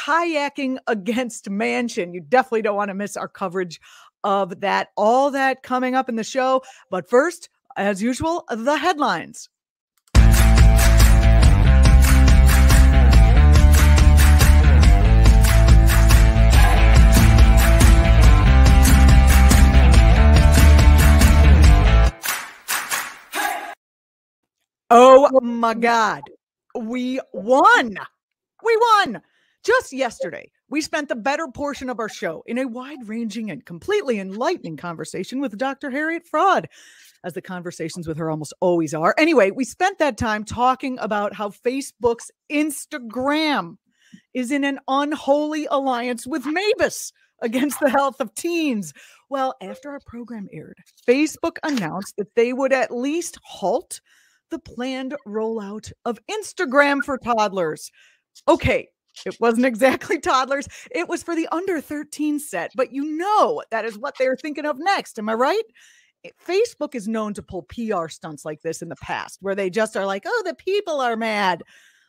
kayaking against Manchin. You definitely don't want to miss our coverage of that. All that coming up in the show. But first, as usual, the headlines. Oh my God. We won. We won. Just yesterday, we spent the better portion of our show in a wide-ranging and completely enlightening conversation with Dr. Harriet Fraud, as the conversations with her almost always are. Anyway, we spent that time talking about how Facebook's Instagram is in an unholy alliance with Mavis against the health of teens. Well, after our program aired, Facebook announced that they would at least halt the planned rollout of Instagram for toddlers. Okay, it wasn't exactly toddlers. It was for the under 13 set, but you know that is what they're thinking of next. Am I right? Facebook is known to pull PR stunts like this in the past, where they just are like, oh, the people are mad.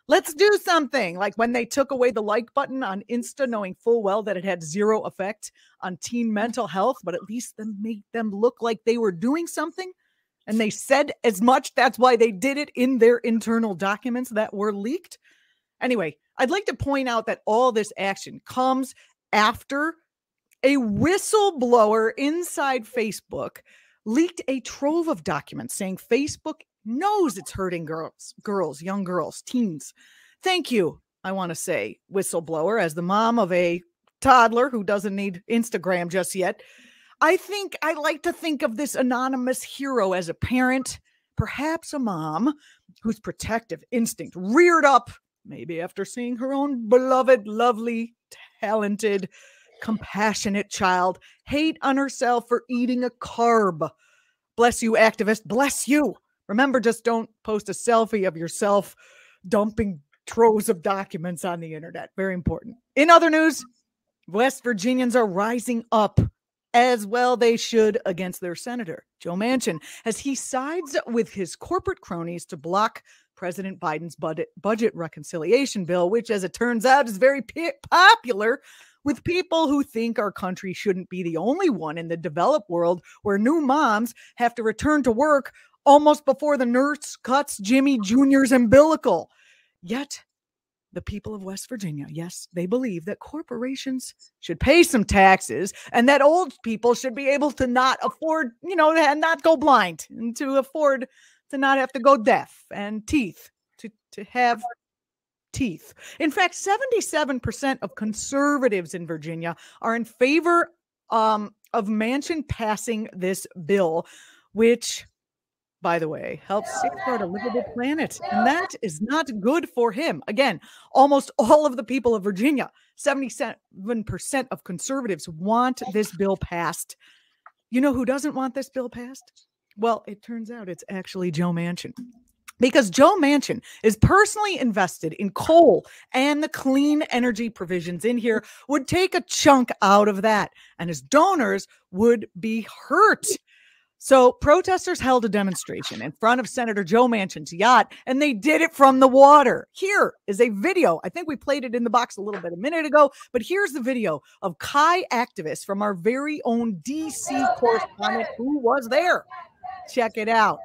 Let's do something. Like when they took away the like button on Insta, knowing full well that it had zero effect on teen mental health, but at least then made them look like they were doing something. And they said as much. That's why they did it in their internal documents that were leaked. Anyway, I'd like to point out that all this action comes after a whistleblower inside Facebook leaked a trove of documents saying Facebook knows it's hurting girls, young girls, teens. Thank you, I want to say, whistleblower, as the mom of a toddler who doesn't need Instagram just yet. I like to think of this anonymous hero as a parent, perhaps a mom, whose protective instinct reared up, maybe after seeing her own beloved, lovely, talented, compassionate child hate on herself for eating a carb. Bless you, activist. Bless you. Remember, just don't post a selfie of yourself dumping troves of documents on the internet. Very important. In other news, West Virginians are rising up, as well they should, against their senator, Joe Manchin, as he sides with his corporate cronies to block President Biden's budget reconciliation bill, which, as it turns out, is very popular with people who think our country shouldn't be the only one in the developed world where new moms have to return to work almost before the nurse cuts Jimmy Jr.'s umbilical. Yet, the people of West Virginia, yes, they believe that corporations should pay some taxes and that old people should be able to not afford, and not go blind, and to afford to not have to go deaf, and teeth, to have teeth. In fact, 77% of conservatives in Virginia are in favor of Manchin passing this bill, which, by the way, helps safeguard a livable planet. And that is not good for him. Again, almost all of the people of Virginia, 77% of conservatives, want this bill passed. You know who doesn't want this bill passed? Well, it turns out it's actually Joe Manchin. Because Joe Manchin is personally invested in coal, and the clean energy provisions in here would take a chunk out of that, and his donors would be hurt. So protesters held a demonstration in front of Senator Joe Manchin's yacht, and they did it from the water. Here is a video. I think we played it in the box a little bit a minute ago, but here's the video of Kai activists from our very own DC correspondent who was there. Check it out.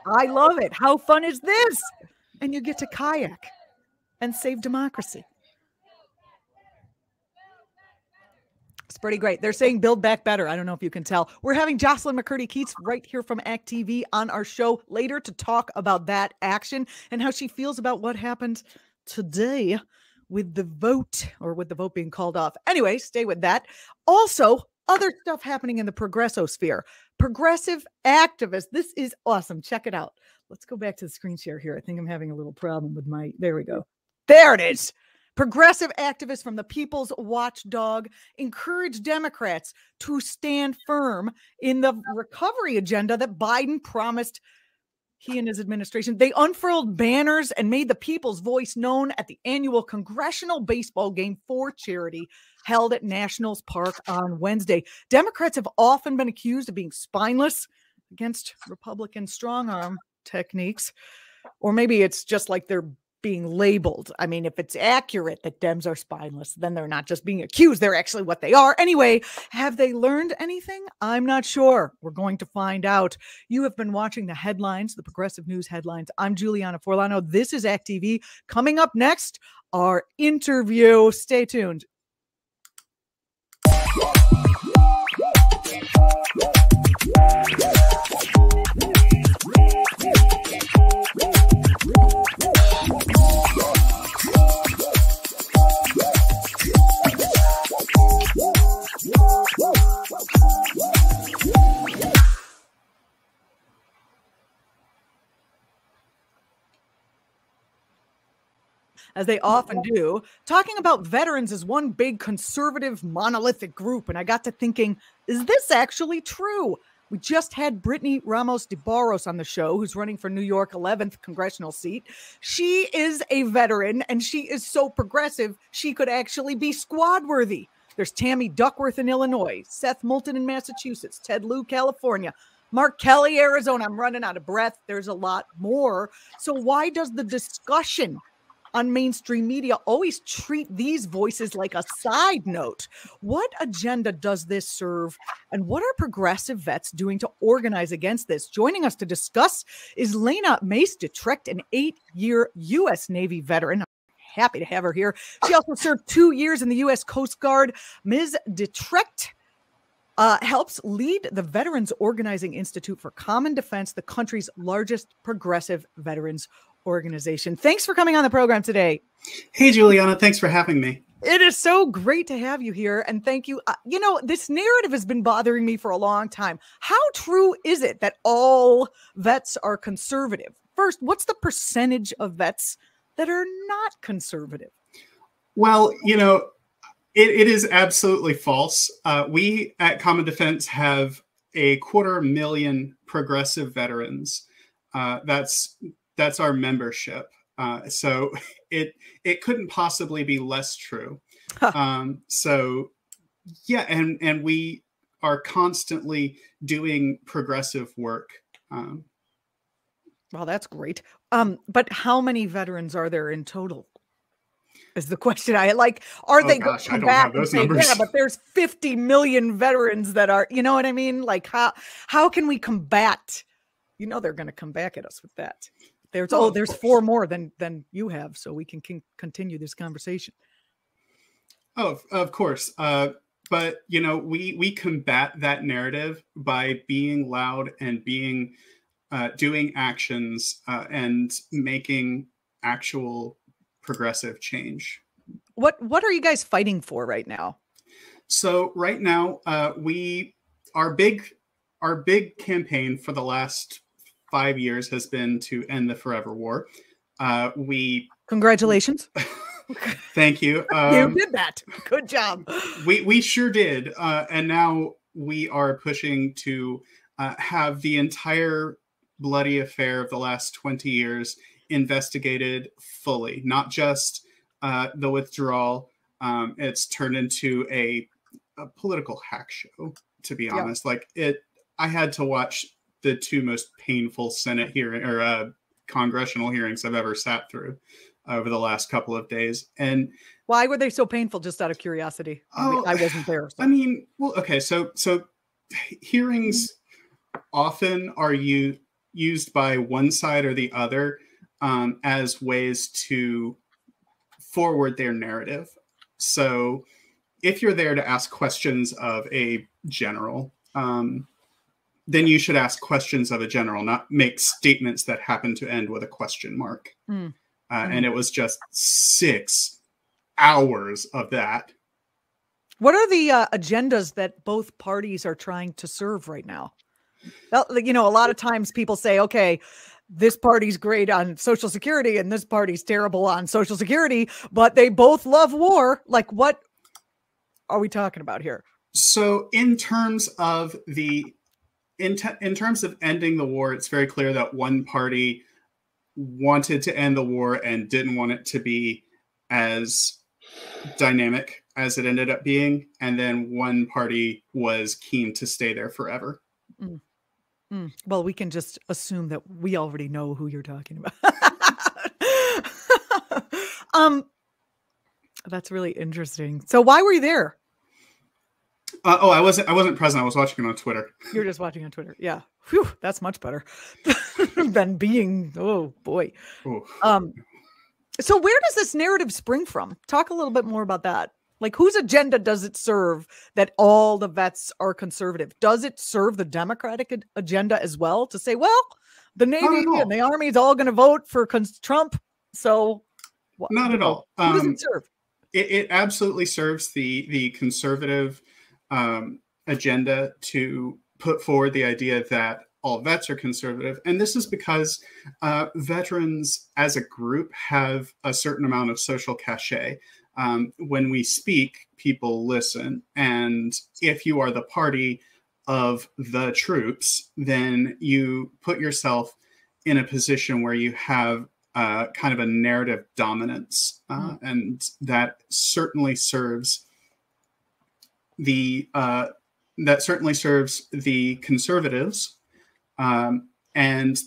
I love it. How fun is this? And you get to kayak and save democracy. It's pretty great. They're saying build back better. I don't know if you can tell. We're having Jocelyn McCurdy-Keats right here from ActTV on our show later to talk about that action and how she feels about what happened today with the vote, or with the vote being called off. Anyway, stay with that. Also, other stuff happening in the progressosphere. Progressive activists. This is awesome. Check it out. Let's go back to the screen share here. I think I'm having a little problem with my, there we go. There it is. Progressive activists from the People's Watchdog encourage Democrats to stand firm in the recovery agenda that Biden promised he and his administration. They unfurled banners and made the people's voice known at the annual congressional baseball game for charity held at Nationals Park on Wednesday. Democrats have often been accused of being spineless against Republican strong arm techniques, or maybe it's just like they're being labeled. I mean, if it's accurate that Dems are spineless, then they're not just being accused. They're actually what they are. Anyway, have they learned anything? I'm not sure. We're going to find out. You have been watching the headlines, the progressive news headlines. I'm Julianna Forlano. This is act.tv. Coming up next, our interview. Stay tuned. As they often do, talking about veterans as one big conservative monolithic group. And I got to thinking, is this actually true? We just had Brittany Ramos de Barros on the show, who's running for New York 11th congressional seat. She is a veteran, and she is so progressive, she could actually be squad worthy. There's Tammy Duckworth in Illinois, Seth Moulton in Massachusetts, Ted Lieu, California, Mark Kelly, Arizona. I'm running out of breath. There's a lot more. So why does the discussion on mainstream media always treat these voices like a side note? What agenda does this serve? And what are progressive vets doing to organize against this? Joining us to discuss is Lene Mees de Tricht, an 8-year U.S. Navy veteran. I'm happy to have her here. She also served 2 years in the U.S. Coast Guard. Ms. de Tricht helps lead the Veterans Organizing Institute for Common Defense, the country's largest progressive veterans organization. Thanks for coming on the program today. Hey, Juliana. Thanks for having me. It is so great to have you here. And thank you. You know, this narrative has been bothering me for a long time. How true is it that all vets are conservative? First, what's the percentage of vets that are not conservative? Well, you know, it is absolutely false. We at Common Defense have 250,000 progressive veterans. That's our membership. So it couldn't possibly be less true. So yeah, and we are constantly doing progressive work. Well, that's great. But how many veterans are there in total? Is the question I like. Are they going to come back and say, yeah, but there's 50 million veterans that are, you know what I mean? Like how can we combat? You know, they're going to come back at us with that. There's 4 more than you have, so we can continue this conversation. Oh, of course. But you know, we combat that narrative by being loud and being doing actions and making actual progressive change. What are you guys fighting for right now? So right now, our big campaign for the last 5 years has been to end the forever war. Congratulations. Thank you. You did that. Good job. We sure did. And now we are pushing to have the entire bloody affair of the last 20 years investigated fully, not just the withdrawal. It's turned into a political hack show, to be honest. Like I had to watch the 2 most painful Senate hearing or congressional hearings I've ever sat through over the last couple of days. And why were they so painful? Just out of curiosity. I wasn't there. So. I mean, well, okay. So hearings often are used by one side or the other as ways to forward their narrative. So if you're there to ask questions of a general, then you should ask questions of a general, not make statements that happen to end with a question mark. And it was just 6 hours of that. What are the agendas that both parties are trying to serve right now? Well, you know, a lot of times people say, okay, this party's great on Social Security and this party's terrible on Social Security, but they both love war. Like, what are we talking about here? So in terms of in terms of ending the war, it's very clear that one party wanted to end the war and didn't want it to be as dynamic as it ended up being. And then one party was keen to stay there forever. Well, we can just assume that we already know who you're talking about. That's really interesting. So why were you there? I wasn't present. I was watching it on Twitter. You're just watching on Twitter. Yeah. Whew, that's much better than being, oh boy. Ooh. So where does this narrative spring from? Talk a little bit more about that. Like, whose agenda does it serve that all the vets are conservative? Does it serve the Democratic agenda as well to say, well, the Navy and the Army is all going to vote for Trump? So not at all. Who does it serve? It absolutely serves the conservative agenda to put forward the idea that all vets are conservative. And this is because veterans as a group have a certain amount of social cachet. When we speak, people listen. And if you are the party of the troops, then you put yourself in a position where you have kind of a narrative dominance. And that certainly serves the conservatives. And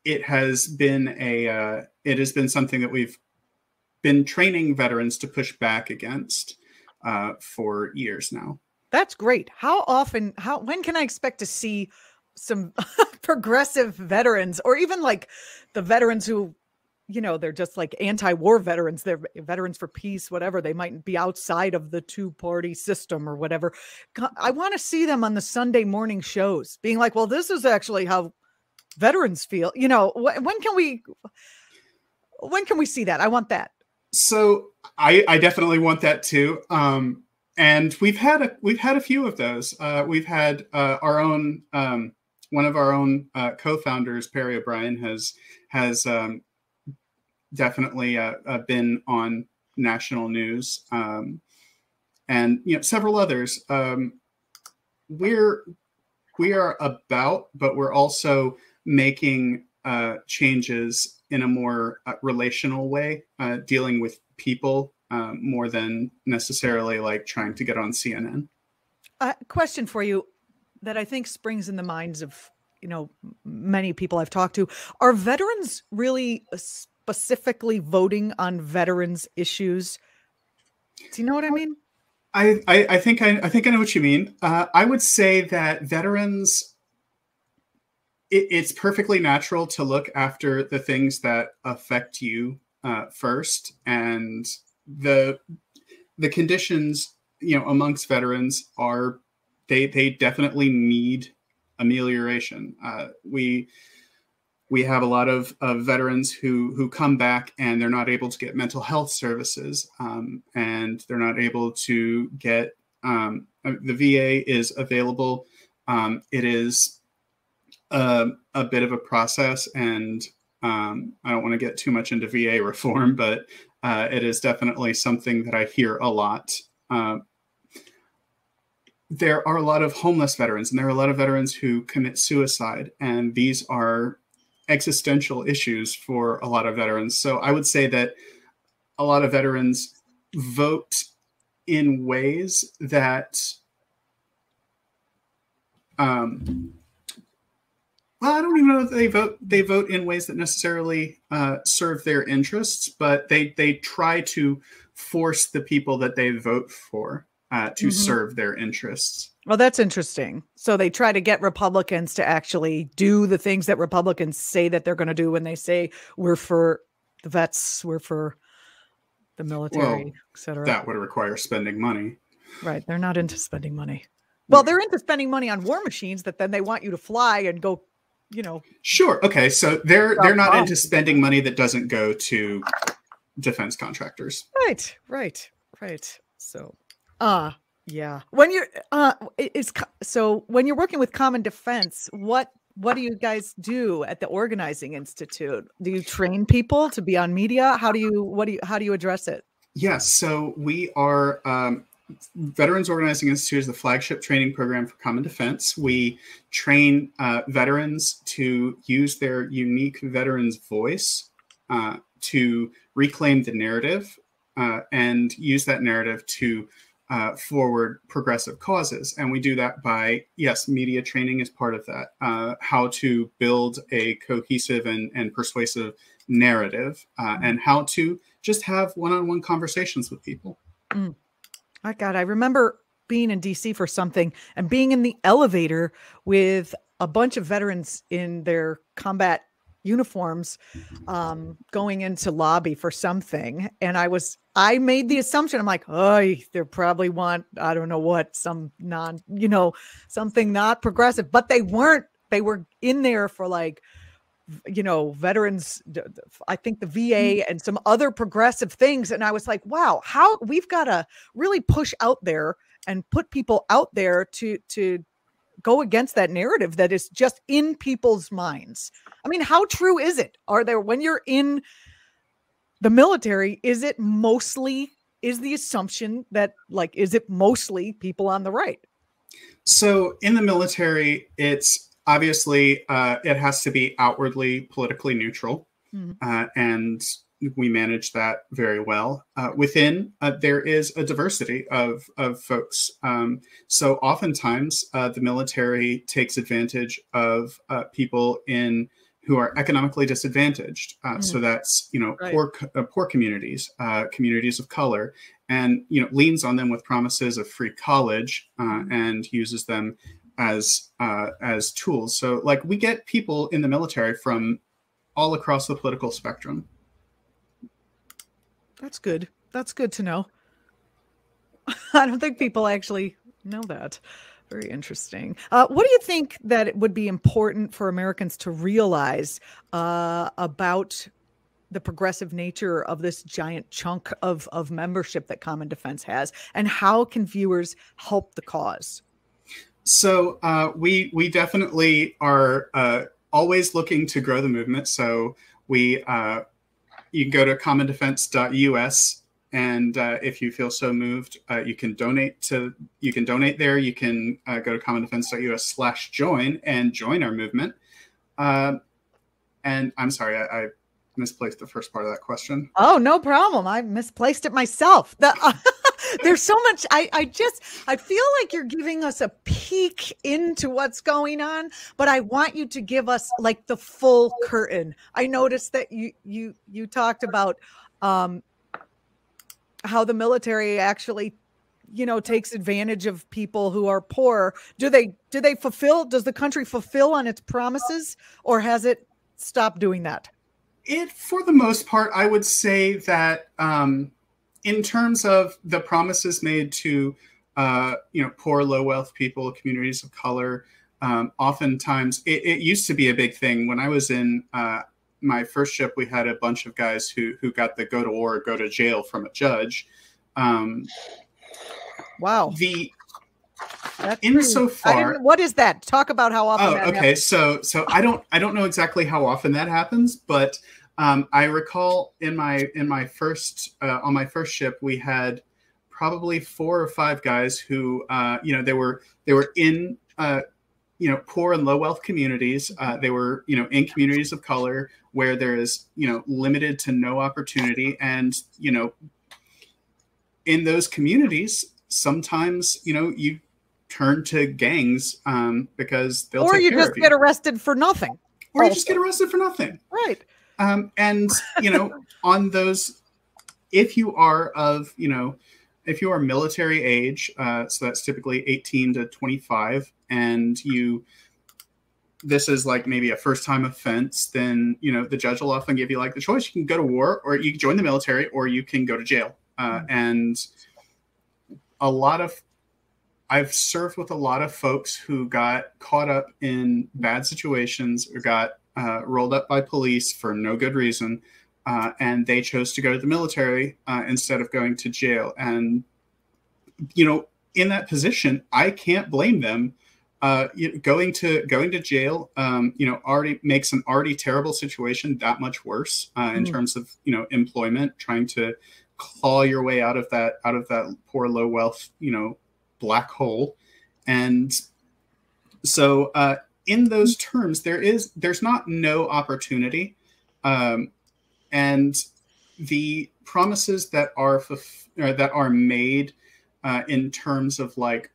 it has been something that we've been training veterans to push back against for years now. That's great. When can I expect to see some progressive veterans, or even like the veterans who, they're just like anti-war veterans, they're veterans for peace, whatever, they might be outside of the two-party system or whatever. I want to see them on the Sunday morning shows being like, well, this is actually how veterans feel. When can we see that? I want that. So I definitely want that too. And we've had a few of those. We've had our own, one of our own co-founders, Perry O'Brien, has definitely been on national news, and several others. We are about, but we're also making changes in a more relational way, dealing with people more than necessarily like trying to get on CNN. Question for you that I think springs in the minds of many people I've talked to. Are veterans really specifically voting on veterans issues? Do you know what I mean? I think I know what you mean. I would say that veterans, it's perfectly natural to look after the things that affect you first, and the conditions amongst veterans are they definitely need amelioration. We have a lot of veterans who come back and they're not able to get mental health services, and they're not able to get the VA is available. It is a bit of a process, and I don't want to get too much into VA reform, but it is definitely something that I hear a lot. There are a lot of homeless veterans, and there are a lot of veterans who commit suicide, and these are existential issues for a lot of veterans. So I would say that a lot of veterans vote in ways that well, I don't even know if they vote in ways that necessarily serve their interests, but they try to force the people that they vote for to serve their interests. Well, that's interesting. So they try to get Republicans to actually do the things that Republicans say that they're going to do when they say we're for the vets, we're for the military, etc. That would require spending money. Right. They're not into spending money. Well, they're into spending money on war machines that then they want you to fly and go, Sure. Okay. So they're not into spending money that doesn't go to defense contractors. Right. So, yeah. When you're when you're working with Common Defense, what do you guys do at the Organizing Institute? Do you train people to be on media? How do you address it? Yes. So we are Veterans Organizing Institute is the flagship training program for Common Defense. We train veterans to use their unique veterans voice to reclaim the narrative and use that narrative to forward progressive causes. And we do that by, yes, media training is part of that. How to build a cohesive and persuasive narrative and how to just have one-on-one conversations with people. My God, I remember being in DC for something and being in the elevator with a bunch of veterans in their combat uniforms going into lobby for something. And I made the assumption, I'm like, oh, they probably want, I don't know what, some something not progressive, but they weren't. They were in there for like, veterans, I think the VA and some other progressive things. And I was like, wow, how we've got to really push out there and put people out there to go against that narrative that is just in people's minds. I mean, how true is it? When you're in the military, is the assumption that is it mostly people on the right? So in the military, it's obviously it has to be outwardly politically neutral, and we manage that very well. Within there is a diversity of folks. So oftentimes the military takes advantage of people who are economically disadvantaged. So that's right. poor communities, communities of color, and leans on them with promises of free college and uses them as tools. So like we get people in the military from all across the political spectrum. That's good. That's good to know. I don't think people actually know that. Very interesting. What do you think that it would be important for Americans to realize about the progressive nature of this giant chunk of membership that Common Defense has, and how can viewers help the cause? So we definitely are always looking to grow the movement. So you can go to commondefense.us, and if you feel so moved, you can donate there. You can go to commondefense.us/join and join our movement. And I'm sorry, I misplaced the first part of that question. Oh, no problem. I misplaced it myself. There's so much. I feel like you're giving us a peek into what's going on, but I want you to give us like the full curtain. I noticed that you talked about how the military actually, takes advantage of people who are poor. Do they fulfill? Does the country fulfill on its promises, or has it stopped doing that? For the most part, I would say that in terms of the promises made to poor, low wealth people, communities of color, oftentimes it used to be a big thing. When I was in my first ship, we had a bunch of guys who got the go to war, go to jail from a judge. Wow. Insofar, what is that? Talk about how often that happens. So I don't know exactly how often that happens, but I recall in my first on my first ship, we had probably 4 or 5 guys who they were in poor and low wealth communities. They were in communities of color where there is limited to no opportunity, and in those communities sometimes you turn to gangs because they'll take care of you. Or you just get arrested for nothing. Or you just get arrested for nothing. Right. And on those, if you are military age, so that's typically 18 to 25, and this is like maybe a first time offense, then the judge will often give you like the choice. You can go to war, or you can join the military, or you can go to jail. And I've served with a lot of folks who got caught up in bad situations or got rolled up by police for no good reason, and they chose to go to the military instead of going to jail. And in that position, I can't blame them. Going to jail, already makes an already terrible situation that much worse in terms of employment. Trying to claw your way out of that poor low wealth black hole. And so in those terms, there's not no opportunity, and the promises that are made in terms of like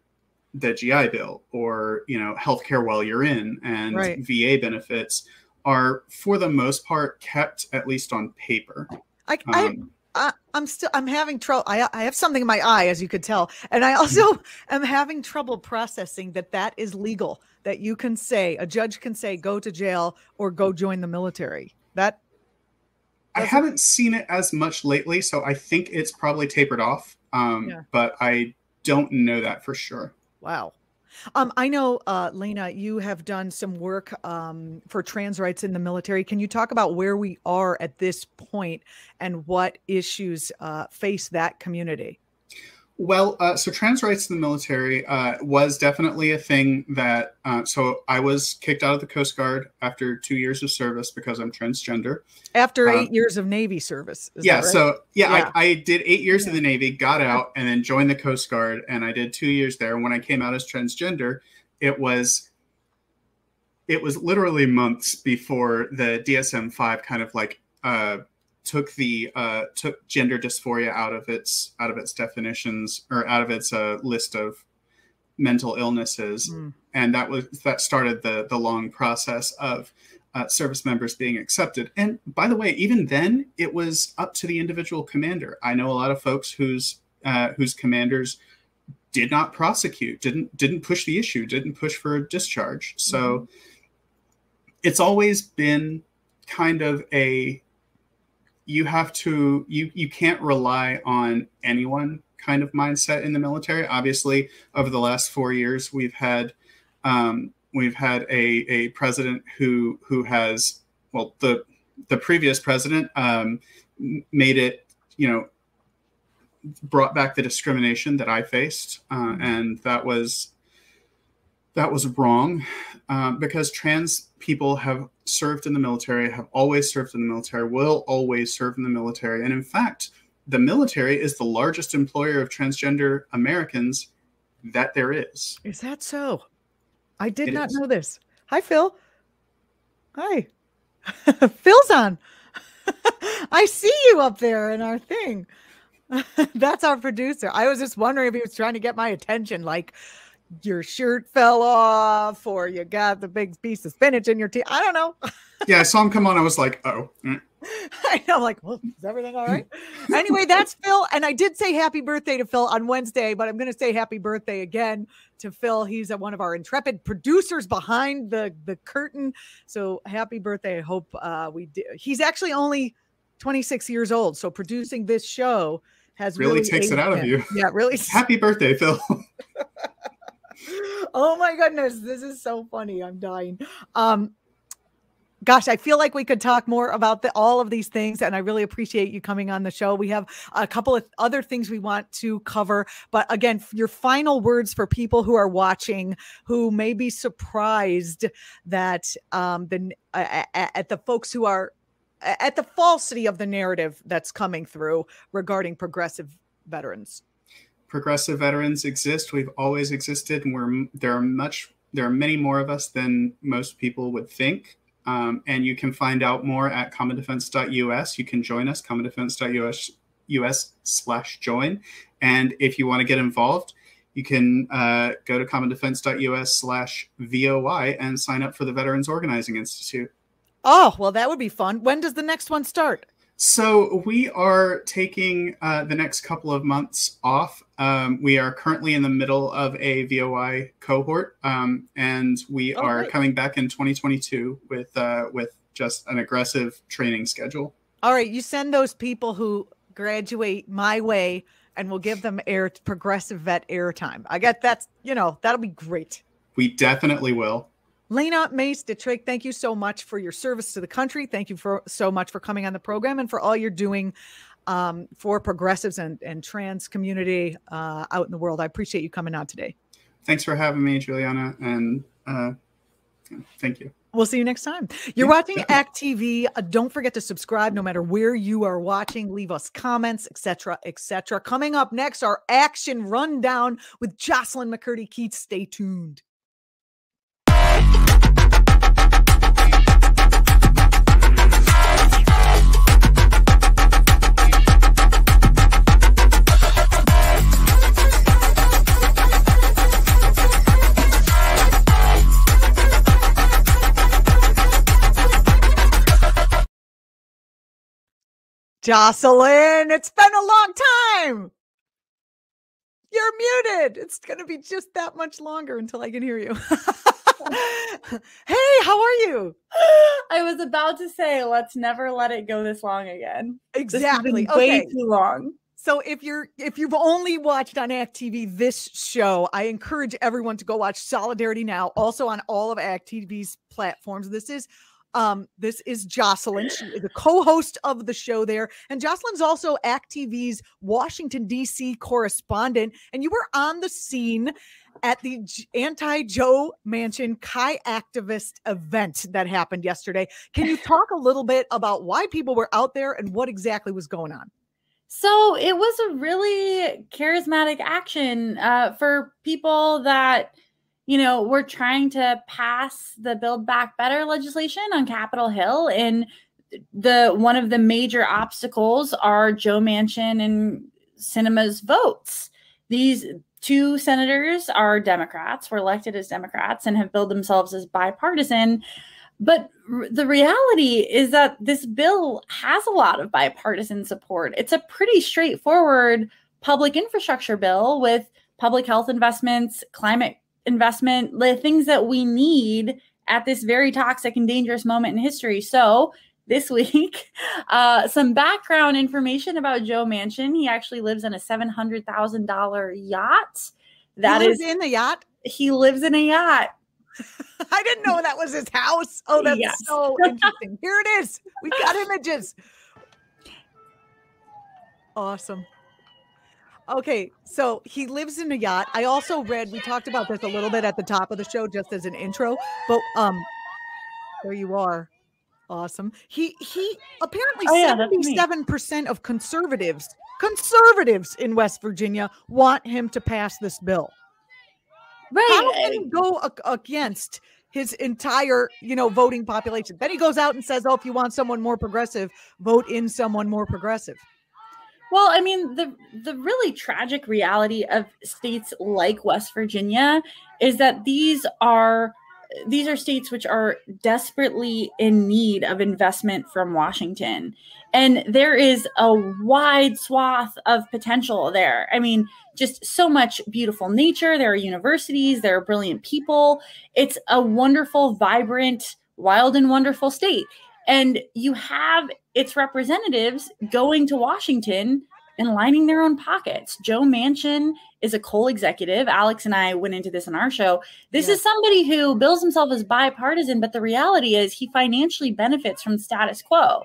the GI Bill or healthcare while you're in, and right. VA benefits are, for the most part, kept at least on paper. I'm having trouble. I have something in my eye, as you could tell. And I also am having trouble processing that is legal, that you can say, a judge can say, go to jail or go join the military. I haven't seen it as much lately, so I think it's probably tapered off. But I don't know that for sure. Wow. I know, Lena, you have done some work for trans rights in the military. Can you talk about where we are at this point and what issues face that community? Well, so trans rights in the military was definitely a thing that, so I was kicked out of the Coast Guard after 2 years of service because I'm transgender. After 8 years of Navy service. Yeah. Right? So I did 8 years in the Navy, got out, and then joined the Coast Guard. And I did 2 years there. And when I came out as transgender, it was literally months before the DSM-5 kind of like took gender dysphoria out of its definitions, or out of its list of mental illnesses, and that started the long process of service members being accepted. And by the way, even then, it was up to the individual commander. I know a lot of folks whose commanders did not prosecute, didn't push the issue, didn't push for a discharge. So it's always been kind of a you can't rely on anyone kind of mindset in the military. Obviously, over the last 4 years, we've had a president who has, well, the previous president made it, brought back the discrimination that I faced, and that was wrong, because trans people have served in the military, have always served in the military, will always serve in the military. And in fact, the military is the largest employer of transgender Americans that there is. Is that so? I did not know this. Hi, Phil. Hi. Phil's on. I see you up there in our thing. That's our producer. I was just wondering if he was trying to get my attention, like, your shirt fell off or you got the big piece of spinach in your tea. I don't know. Yeah, I saw him come on. I was like, oh. I know, like, well, is everything all right? Anyway, that's Phil. And I did say happy birthday to Phil on Wednesday, but I'm going to say happy birthday again to Phil. He's one of our intrepid producers behind the curtain. So happy birthday. I hope he's actually only 26 years old. So producing this show has really takes it out of you. Yeah, really. Happy birthday, Phil. Oh my goodness, this is so funny. I'm dying. Gosh, I feel like we could talk more about all of these things, and I really appreciate you coming on the show. We have a couple of other things we want to cover, but again, your final words for people who are watching, who may be surprised that at the folks who are at the falsity of the narrative that's coming through regarding progressive veterans. Progressive veterans exist. We've always existed, and there are many more of us than most people would think. And you can find out more at commondefense.us. You can join us, commondefense.us/join. And if you want to get involved, you can go to commondefense.us/VOI and sign up for the Veterans Organizing Institute. Oh, well, that would be fun. When does the next one start? So we are taking the next couple of months off. We are currently in the middle of a VOI cohort, and we are coming back in 2022 with just an aggressive training schedule. All right, you send those people who graduate my way, and we'll give them progressive vet airtime. I get that's that'll be great. We definitely will. Lene Mees de Tricht, thank you so much for your service to the country. Thank you so much for coming on the program and for all you're doing for progressives and trans community out in the world. I appreciate you coming on today. Thanks for having me, Juliana, and thank you. We'll see you next time. You're watching actTV. Don't forget to subscribe no matter where you are watching. Leave us comments, etc., etc. Coming up next, our action rundown with Jocelyn McCurdy-Keats. Stay tuned. Jocelyn, it's been a long time. You're muted. It's going to be just that much longer until I can hear you. Hey, how are you? I was about to say, let's never let it go this long again. Exactly. This has been way too long. So if you've only watched on act.tv this show, I encourage everyone to go watch Solidarity Now, also on all of act.tv's platforms. This is Jocelyn. She is a co-host of the show there. And Jocelyn's also act.tv's Washington, D.C. correspondent. And you were on the scene at the anti-Joe Manchin Chi activist event that happened yesterday. Can you talk a little bit about why people were out there and what exactly was going on? So it was a really charismatic action for people that, you know, were trying to pass the Build Back Better legislation on Capitol Hill. And one of the major obstacles are Joe Manchin and Sinema's votes. These two senators are Democrats, were elected as Democrats, and have billed themselves as bipartisan. But the reality is that this bill has a lot of bipartisan support. It's a pretty straightforward public infrastructure bill with public health investments, climate investment, the things that we need at this very toxic and dangerous moment in history. So this week, some background information about Joe Manchin. He actually lives in a $700,000 yacht. He lives in the yacht? He lives in a yacht. I didn't know that was his house. Oh, that's so interesting. Here it is. We've got images. Awesome. Okay, so he lives in a yacht. I also read, we talked about this a little bit at the top of the show just as an intro, but there you are. Awesome. He apparently 77% of conservatives in West Virginia want him to pass this bill. Right. How can he go against his entire, voting population? Then he goes out and says, oh, if you want someone more progressive, vote in someone more progressive. Well, I mean, the really tragic reality of states like West Virginia is that these are states which are desperately in need of investment from Washington. And there is a wide swath of potential there. I mean, just so much beautiful nature. There are universities, there are brilliant people. It's a wonderful, vibrant, wild and wonderful state. And you have its representatives going to Washington and lining their own pockets. Joe Manchin is a coal executive. Alex and I went into this on our show. This is somebody who bills himself as bipartisan, but the reality is he financially benefits from the status quo.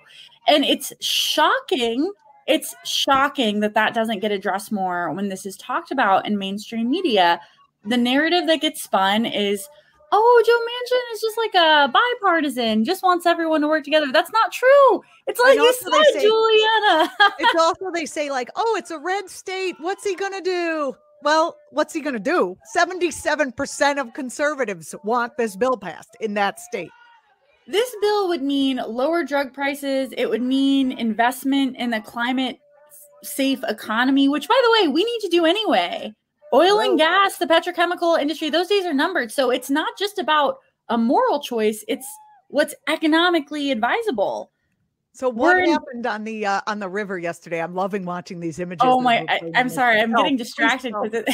And it's shocking. It's shocking that that doesn't get addressed more when this is talked about in mainstream media. The narrative that gets spun is, oh, Joe Manchin is just like a bipartisan, just wants everyone to work together. That's not true. It's like you said, Julianna. It's also, they say like, oh, it's a red state. What's he going to do? Well, what's he going to do? 77% of conservatives want this bill passed in that state. This bill would mean lower drug prices. It would mean investment in the climate safe economy, which, by the way, we need to do anyway. Oil and gas, the petrochemical industry, those days are numbered. So it's not just about a moral choice. It's what's economically advisable. So what happened on the river yesterday? I'm loving watching these images. Oh my, I'm sorry. I'm getting distracted because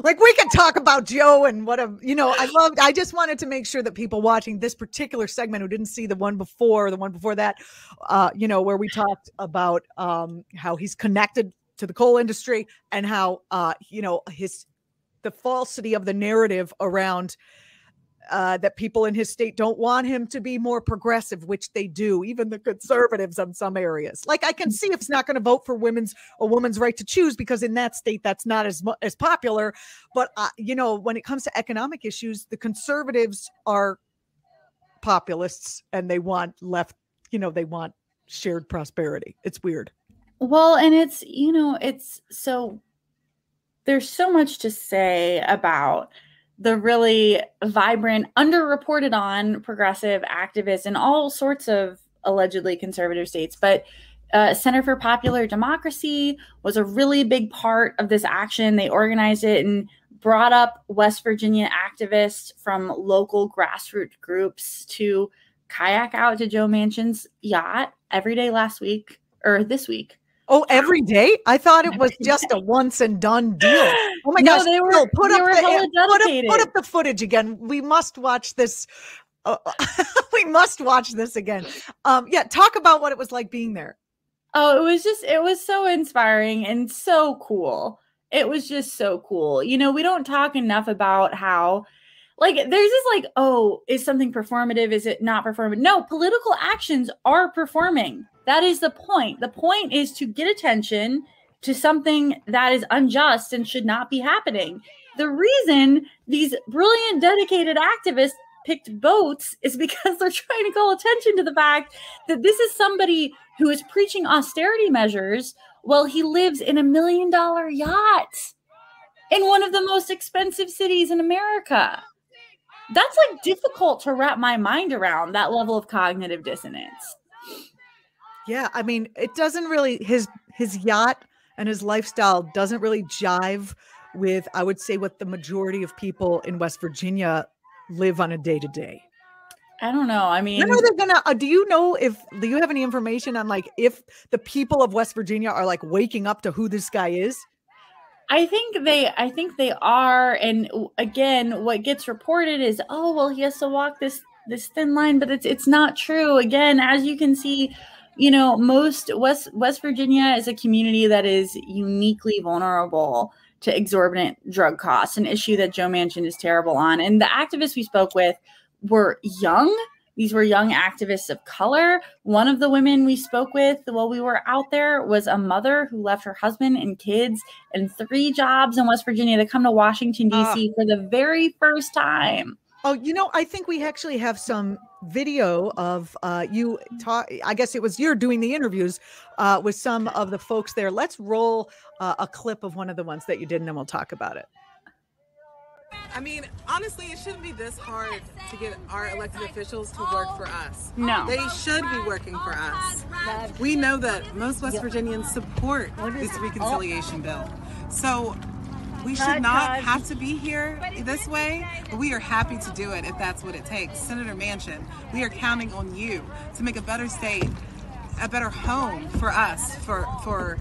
like we could talk about Joe and I just wanted to make sure that people watching this particular segment who didn't see the one before that, where we talked about how he's connected to the coal industry and how, the falsity of the narrative around that people in his state don't want him to be more progressive, which they do, even the conservatives in some areas. Like I can see if it's not going to vote for a woman's right to choose because in that state, that's not as popular. But, when it comes to economic issues, the conservatives are populists and they want they want shared prosperity. It's weird. Well, and it's so there's so much to say about the really vibrant, underreported on progressive activists in all sorts of allegedly conservative states. But Center for Popular Democracy was a really big part of this action. They organized it and brought up West Virginia activists from local grassroots groups to kayak out to Joe Manchin's yacht every day this week. Oh, every day? I thought it was just a once and done deal. Oh my gosh. They were put up the footage again. We must watch this. We must watch this again. Yeah, talk about what it was like being there. Oh, it was so inspiring and so cool. It was just so cool. You know, we don't talk enough about how, like, there's this like, oh, is something performative? Is it not performative? No, political actions are performing. That is the point. The point is to get attention to something that is unjust and should not be happening. The reason these brilliant, dedicated activists picked boats is because they're trying to call attention to the fact that this is somebody who is preaching austerity measures while he lives in $1 million yacht in one of the most expensive cities in America. That's like difficult to wrap my mind around, that level of cognitive dissonance. Yeah, I mean, it doesn't really, his yacht and his lifestyle doesn't really jive with, I would say, what the majority of people in West Virginia live on a day-to-day. I don't know. I mean, when are they gonna? Do you have any information on like if the people of West Virginia are like waking up to who this guy is? I think they are. And again, what gets reported is, oh, well, he has to walk this thin line, but it's not true. Again, as you can see, you know, most West Virginia is a community that is uniquely vulnerable to exorbitant drug costs, an issue that Joe Manchin is terrible on. And the activists we spoke with were young. These were young activists of color. One of the women we spoke with while we were out there was a mother who left her husband and kids and 3 jobs in West Virginia to come to Washington, D.C. for the very first time. Oh, you know, I think we actually have some video of you talk. I guess it was you're doing the interviews with some of the folks there. Let's roll a clip of one of the ones that you did, and then we'll talk about it. I mean, honestly, it shouldn't be this hard to get our elected officials to work for us. No. They should be working for us. We know that most West Virginians support this reconciliation bill. So we should not have to be here this way, but we are happy to do it if that's what it takes. Senator Manchin, we are counting on you to make a better state, a better home for us, for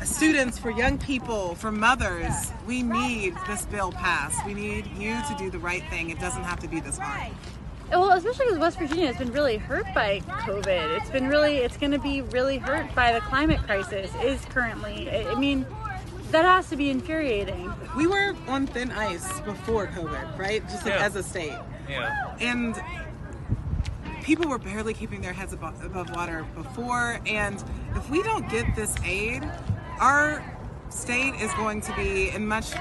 students, for young people, for mothers. We need this bill passed. We need you to do the right thing. It doesn't have to be this hard. Well, especially because West Virginia has been really hurt by COVID. It's going to be really hurt by the climate crisis is currently. I mean, that has to be infuriating. We were on thin ice before COVID, right? Just as a state. Yeah. And people were barely keeping their heads above water before. And if we don't get this aid, our state is going to be in much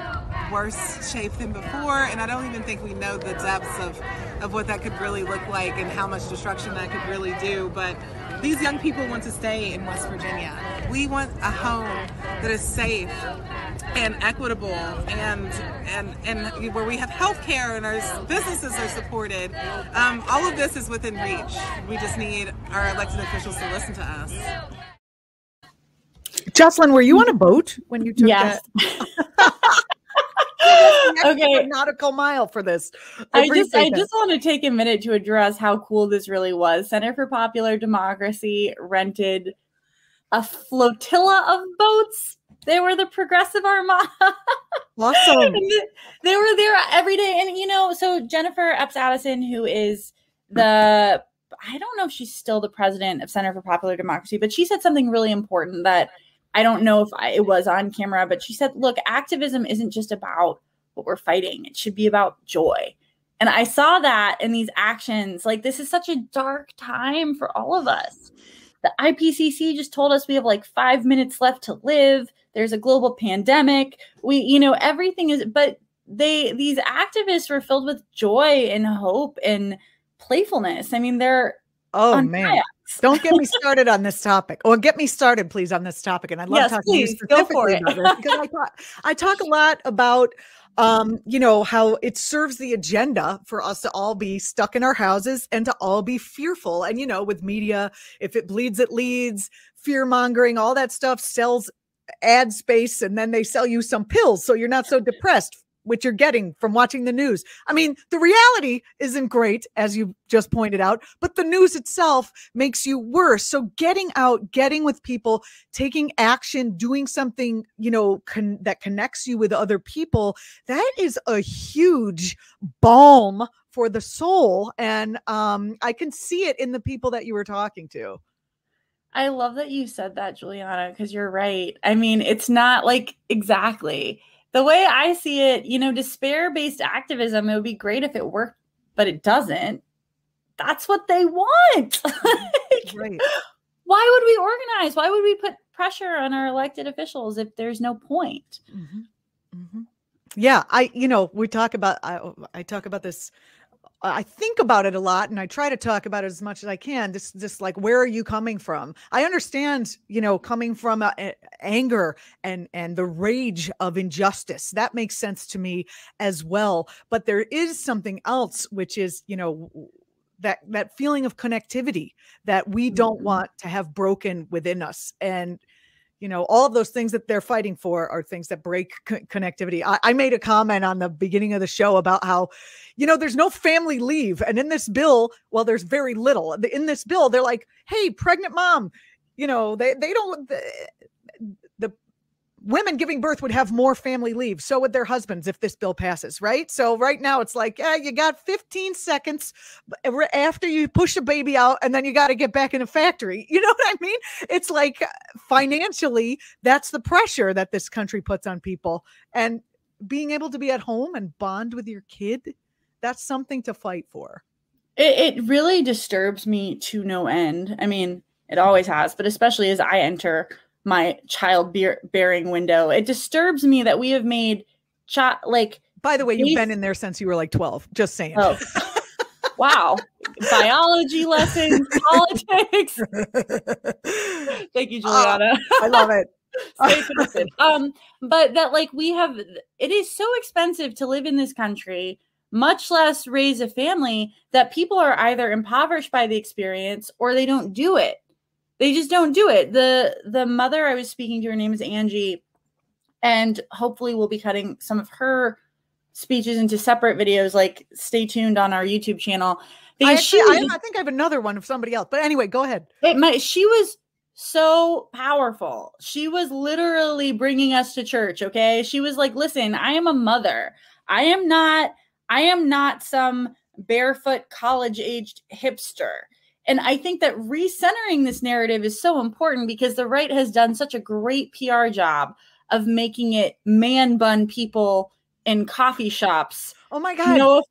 worse shape than before, and I don't even think we know the depths of what that could really look like and how much destruction that could really do. But these young people want to stay in West Virginia. We want a home that is safe and equitable and where we have health care and our businesses are supported. All of this is within reach. We just need our elected officials to listen to us. Jocelyn, were you on a boat when you took that? Okay, nautical mile for this. I just want to take a minute to address how cool this really was. Center for Popular Democracy rented a flotilla of boats. They were the Progressive Armada. Awesome. They were there every day. And, you know, so Jennifer Epps Addison, who is I don't know if she's still the president of Center for Popular Democracy, but she said something really important that I don't know if it was on camera, but she said, look, activism isn't just about what we're fighting. It should be about joy. And I saw that in these actions. Like, this is such a dark time for all of us. The IPCC just told us we have like 5 minutes left to live. There's a global pandemic. Everything is, but these activists were filled with joy and hope and playfulness. I mean, they're man. Don't get me started on this topic, or get me started, please, on this topic. And I love talking to you specifically about this because I talk a lot about, how it serves the agenda for us to all be stuck in our houses and to all be fearful. And, with media, if it bleeds, it leads, fear mongering, all that stuff sells ad space, and then they sell you some pills so you're not so depressed. which you're getting from watching the news. I mean, the reality isn't great, as you just pointed out, but the news itself makes you worse. So getting out, getting with people, taking action, doing something, you know, that connects you with other people, that is a huge balm for the soul. And I can see it in the people that you were talking to. I love that you said that, Juliana, because you're right. I mean, it's not like exactly the way I see it, you know, despair-based activism, it would be great if it worked, but it doesn't. That's what they want. Right. Why would we organize? Why would we put pressure on our elected officials if there's no point? Mm-hmm. Mm-hmm. Yeah. We talk about, I talk about this. I think about it a lot, and I try to talk about it as much as I can. Just like, where are you coming from? I understand, you know, coming from anger and the rage of injustice. That makes sense to me as well. But there is something else, which is, you know, that feeling of connectivity that we don't want to have broken within us. And you know, all of those things that they're fighting for are things that break connectivity. I made a comment on the beginning of the show about how, you know, there's no family leave. And in this bill, well, there's very little. In this bill, they're like, hey, pregnant mom, you know, they don't, the women giving birth would have more family leave. So would their husbands if this bill passes, right? So right now it's like, you got 15 seconds after you push the baby out and then you got to get back in a factory. You know what I mean? It's like financially, that's the pressure that this country puts on people. And being able to be at home and bond with your kid, that's something to fight for. It really disturbs me to no end. I mean, it always has, but especially as I enter my childbearing window, it disturbs me that we have made by the way, you've been in there since you were like 12, just saying. Oh, wow. Biology lessons, politics. Thank you, Juliana. I love it. But that it is so expensive to live in this country, much less raise a family, that people are either impoverished by the experience or they don't do it. They just don't do it. The mother I was speaking to, her name is Angie, and hopefully we'll be cutting some of her speeches into separate videos. Like, stay tuned on our YouTube channel. I think I have another one of somebody else. But anyway, go ahead. She was so powerful. She was literally bringing us to church, okay? She was like, listen, I am a mother. I am not some barefoot college-aged hipster. And I think that recentering this narrative is so important because the right has done such a great PR job of making it man bun people in coffee shops. Oh my God.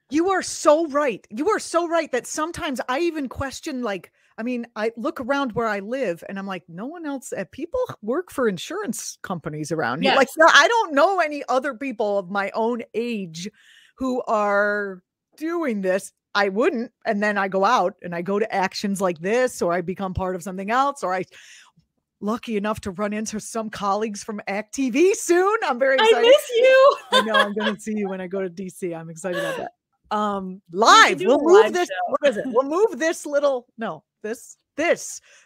You are so right. You are so right that sometimes I even question, I look around where I live and I'm like, no one else, people work for insurance companies around here. Yes. I don't know any other people of my own age who are doing this. I wouldn't. And then I go out and I go to actions like this, or I become part of something else, or I lucky enough to run into some colleagues from act.tv soon. I'm very excited. I miss you. I know I'm going to see you when I go to DC. I'm excited about that. Live. We'll move this. Show. What is it? We'll move this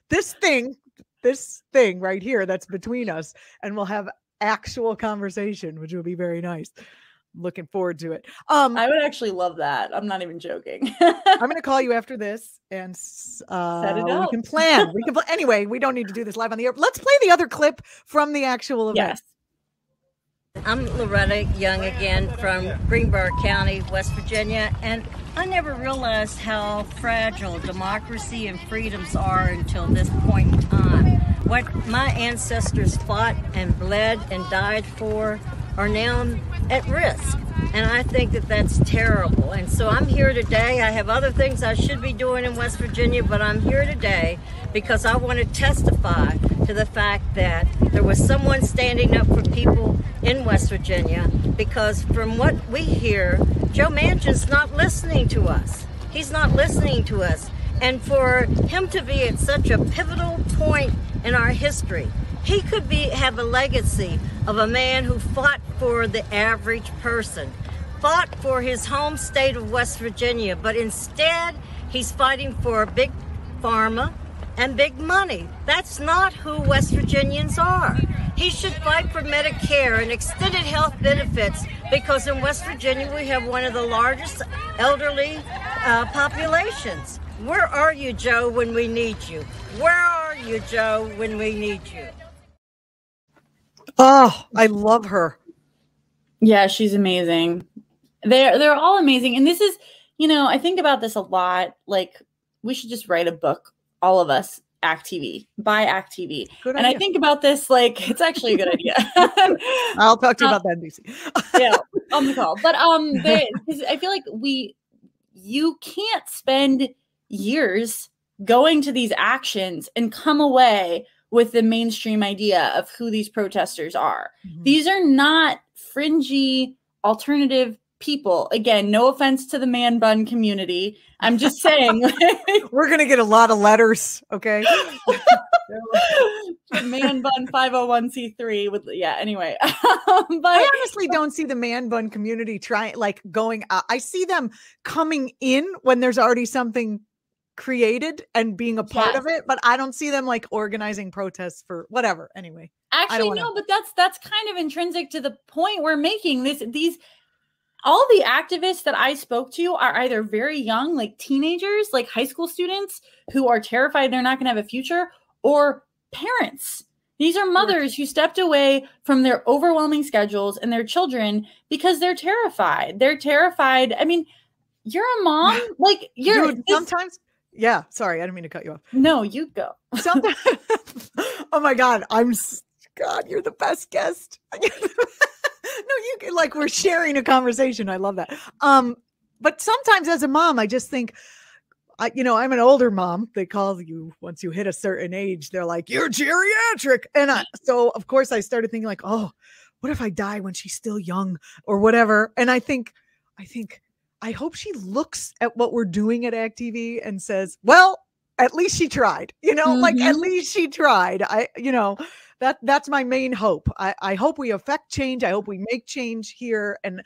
this thing right here that's between us, and we'll have actual conversation, which will be very nice. Looking forward to it. I would actually love that. I'm not even joking. I'm going to call you after this and we can plan. Anyway, we don't need to do this live on the air. Let's play the other clip from the actual event. Yes. I'm Loretta Young again from Greenbrier County, West Virginia, and I never realized how fragile democracy and freedoms are until this point in time. What my ancestors fought and bled and died for are now at risk, and I think that that's terrible. And so I'm here today. I have other things I should be doing in West Virginia, but I'm here today because I want to testify to the fact that there was someone standing up for people in West Virginia, because from what we hear, Joe Manchin's not listening to us. He's not listening to us. And for him to be at such a pivotal point in our history, he could have a legacy of a man who fought for the average person, fought for his home state of West Virginia, but instead he's fighting for big pharma, and big money. That's not who West Virginians are. He should fight for Medicare and extended health benefits because in West Virginia we have one of the largest elderly populations. Where are you, Joe, when we need you? Where are you, Joe, when we need you? Oh, I love her. Yeah, she's amazing. They're all amazing. And this is, you know, I think about this a lot. Like, we should just write a book, all of us, actTV, buy actTV. Good and idea. I think about this, like, it's actually a good idea. I'll talk to you about that, DC. Yeah, on the call. But I feel like you can't spend years going to these actions and come away with the mainstream idea of who these protesters are. Mm-hmm. These are not fringy alternative people. Again, no offense to the man bun community. I'm just saying. We're going to get a lot of letters, okay? Man bun 501c3 with, yeah, anyway. But I honestly don't see the man bun community going out. I see them coming in when there's already something created and being a part of it, but I don't see them like organizing protests for whatever. Anyway, actually, no, but that's kind of intrinsic to the point we're making. All the activists that I spoke to are either very young, like teenagers, like high school students who are terrified they're not going to have a future, or parents. These are mothers who stepped away from their overwhelming schedules and their children because they're terrified. They're terrified. I mean, you're a mom, like sometimes. Yeah, sorry, I didn't mean to cut you off. No, you go. Sometimes, oh my God, God, you're the best guest. No, like we're sharing a conversation. I love that. But sometimes as a mom, I just think, I'm an older mom. They call you once you hit a certain age. They're like, you're geriatric, and so of course I started thinking like, oh, what if I die when she's still young or whatever? And I think. I hope she looks at what we're doing at actTV and says, well, at least she tried, like at least she tried. That's my main hope. I hope we affect change. I hope we make change here. And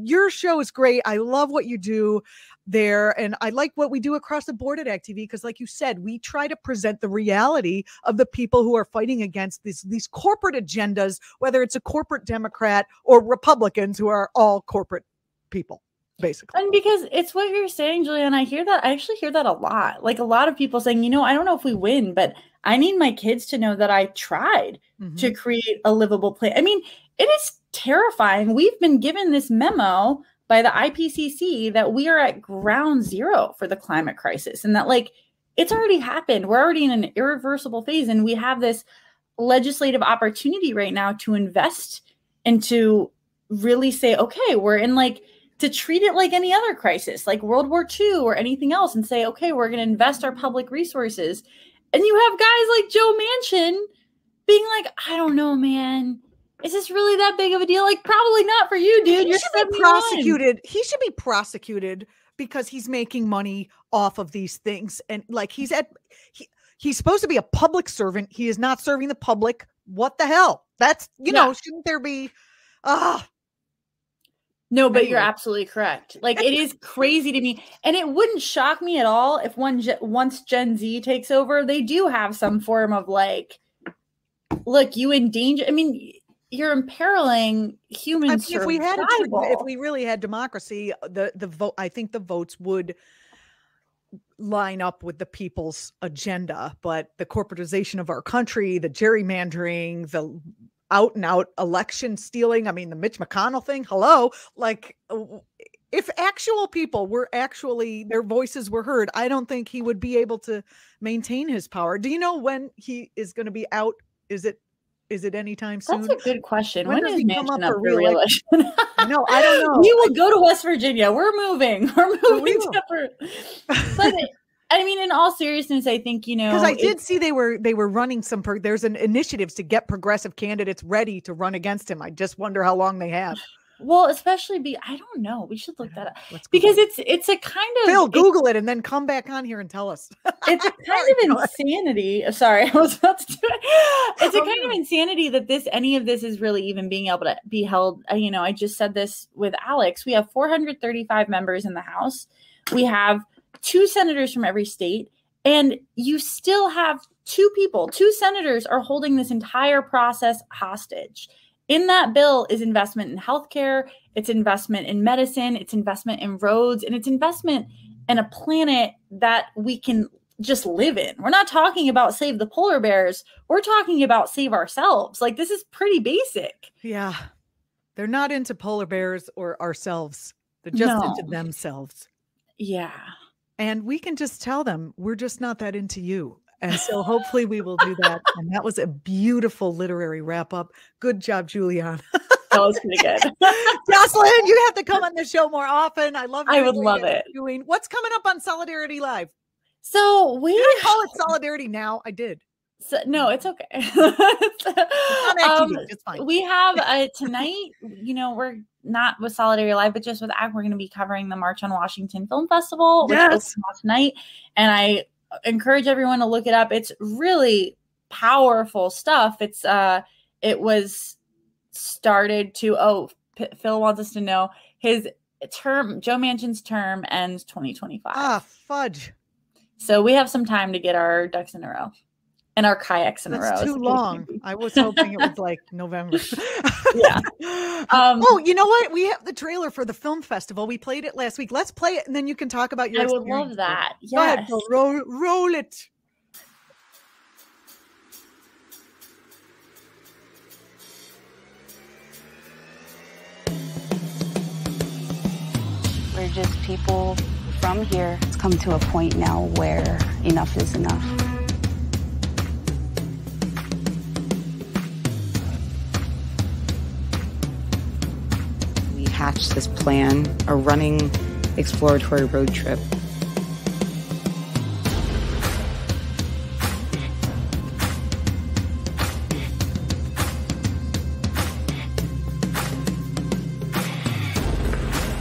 your show is great. I love what you do there. And I like what we do across the board at actTV, because like you said, we try to present the reality of the people who are fighting against these corporate agendas, whether it's a corporate Democrat or Republicans who are all corporate people. Basically. And because it's what you're saying, Julianna, I actually hear that a lot. Like a lot of people saying, I don't know if we win, but I need my kids to know that I tried to create a livable place. I mean, it is terrifying. We've been given this memo by the IPCC that we are at ground zero for the climate crisis, and that it's already happened. We're already in an irreversible phase, and we have this legislative opportunity right now to invest and to really say, okay, we're in to treat it like any other crisis, like World War II or anything else, and say, okay, we're going to invest our public resources. And you have guys like Joe Manchin being like, I don't know, man. Is this really that big of a deal? Like, probably not for you, dude. You're 71. Prosecuted. He should be prosecuted because he's making money off of these things. And he's supposed to be a public servant. He is not serving the public. What the hell? That's, shouldn't there be, No, but you're absolutely correct. It is crazy to me. And it wouldn't shock me at all if once Gen Z takes over, they do have some form of look, you endanger. I mean, you're imperiling human survival. If we really had democracy, the vote, I think the votes would line up with the people's agenda. But the corporatization of our country, the gerrymandering, the out and out election stealing. I mean, the Mitch McConnell thing. Hello. If actual people were their voices were heard, I don't think he would be able to maintain his power. Do you know when he is going to be out? Is it anytime soon? That's a good question. When does is he come Manchin up for re-election? No, I don't know. We will go to West Virginia. We're moving. But I mean, in all seriousness, I think, because I did see they were running there's an initiatives to get progressive candidates ready to run against him. I just wonder how long they have. Well, especially I don't know. We should look that up because it's a kind of Phil, Google it and then come back on here and tell us. It's a kind of insanity. Sorry, I was about to do it. It's a kind of insanity that any of this is really even being able to be held. I just said this with Alex. We have 435 members in the House. We have 2 senators from every state, And you still have two senators are holding this entire process hostage. In that bill is investment in healthcare, it's investment in medicine, it's investment in roads, and it's investment in a planet that we can just live in. We're not talking about save the polar bears. We're talking about save ourselves. Like, this is pretty basic. Yeah. They're not into polar bears or ourselves. They're just into themselves. Yeah. And we can just tell them we're just not that into you. And so hopefully we will do that. And that was a beautiful literary wrap up. Good job, Julianna. That was pretty good. Jocelyn, you have to come on the show more often. I would love it. What's coming up on Solidarity Live? So Did I call it Solidarity Now? I did. So, no, it's okay. It's on actNOW. It's fine. We have tonight, we're not with Solidarity Live, but just with ACT, we're going to be covering the March on Washington Film Festival, which opens tonight. And I encourage everyone to look it up. It's really powerful stuff. It was started to, Phil wants us to know his term, Joe Manchin's term ends 2025. Ah, fudge. So we have some time to get our ducks in a row. And our kayaks in a row. That's too long. I was hoping it was like November. Yeah. You know what? We have the trailer for the film festival. We played it last week. Let's play it, and then you can talk about your experience. I would love that. Yes. Go ahead, Phil. Roll it. We're just people from here. It's come to a point now where enough is enough. Hatched this plan, a running exploratory road trip.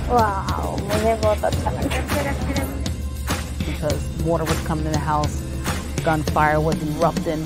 Wow, because water was coming in the house, gunfire was erupting.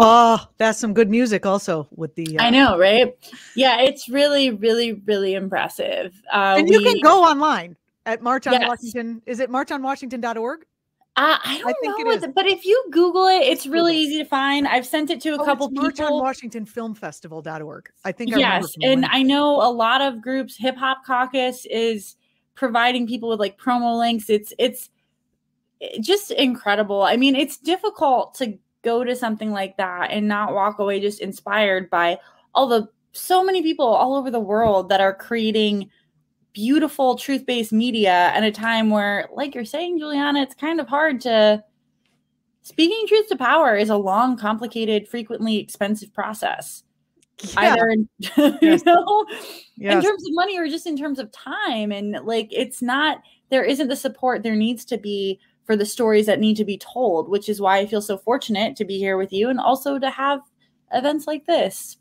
Oh, that's some good music also with the... I know, right? Yeah, it's really, really, really impressive. And you can go online at March on Washington. Is it marchonwashington.org? I don't know, but if you Google it, it's really easy to find. I've sent it to a couple people. marchonwashingtonfilmfestival.org. I think yes, and I know a lot of groups. Hip Hop Caucus is providing people with like promo links. It's just incredible. I mean, it's difficult to go to something like that and not walk away just inspired by so many people all over the world that are creating beautiful truth-based media at a time where, like you're saying, Julianna, it's kind of hard to speaking truth to power is a long, complicated, frequently expensive process. Yeah. Either in, Yes. you know, Yes. in terms of money or just in terms of time. And like, it's not, there isn't the support there needs to be for the stories that need to be told, which is why I feel so fortunate to be here with you and also to have events like this.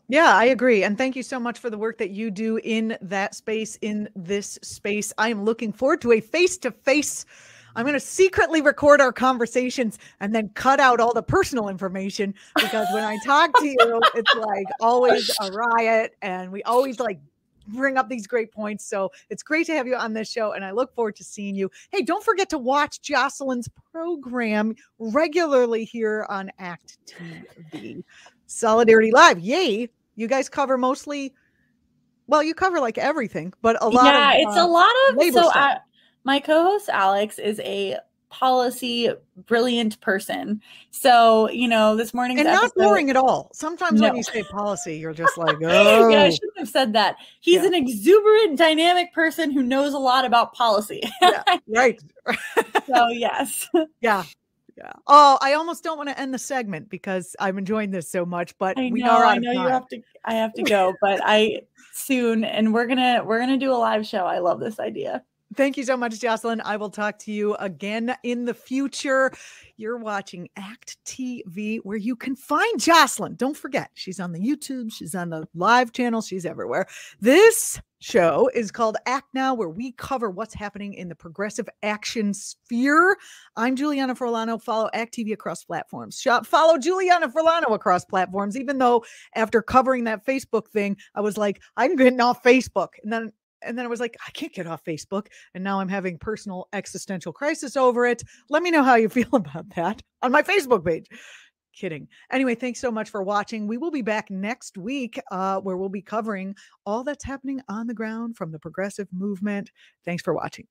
Yeah, I agree. And thank you so much for the work that you do in that space, in this space. I am looking forward to a face-to-face. I'm going to secretly record our conversations and then cut out all the personal information, because when I talk to you, it's like always a riot, and we always like bring up these great points. So it's great to have you on this show, and I look forward to seeing you. Hey, don't forget to watch Jocelyn's program regularly here on act.tv. Solidarity Live. Yay. You guys cover mostly, well, you cover like everything, but a lot of it's a lot of labor stuff. My co-host Alex is a policy brilliant person. So, you know, this morning's and episode, not boring at all. Sometimes when you say policy, you're just like, oh. Yeah, I shouldn't have said that. He's an exuberant, dynamic person who knows a lot about policy. Yeah, right. So, yes. Yeah. Yeah. Oh, I almost don't want to end the segment because I'm enjoying this so much, but I we know, are out I of know time. you have to. I have to go, but soon, and we're gonna do a live show. I love this idea. Thank you so much, Jocelyn. I will talk to you again in the future. You're watching Act TV, where you can find Jocelyn. Don't forget, she's on the YouTube, she's on the live channel, she's everywhere. This show is called Act Now, where we cover what's happening in the progressive action sphere. I'm Julianna Forlano. Follow Act TV across platforms. Follow Julianna Forlano across platforms, even though after covering that Facebook thing, I was like, I'm getting off Facebook. And then I was like, I can't get off Facebook. And now I'm having personal existential crisis over it. Let me know how you feel about that on my Facebook page. Kidding. Anyway, thanks so much for watching. We will be back next week where we'll be covering all that's happening on the ground from the progressive movement. Thanks for watching.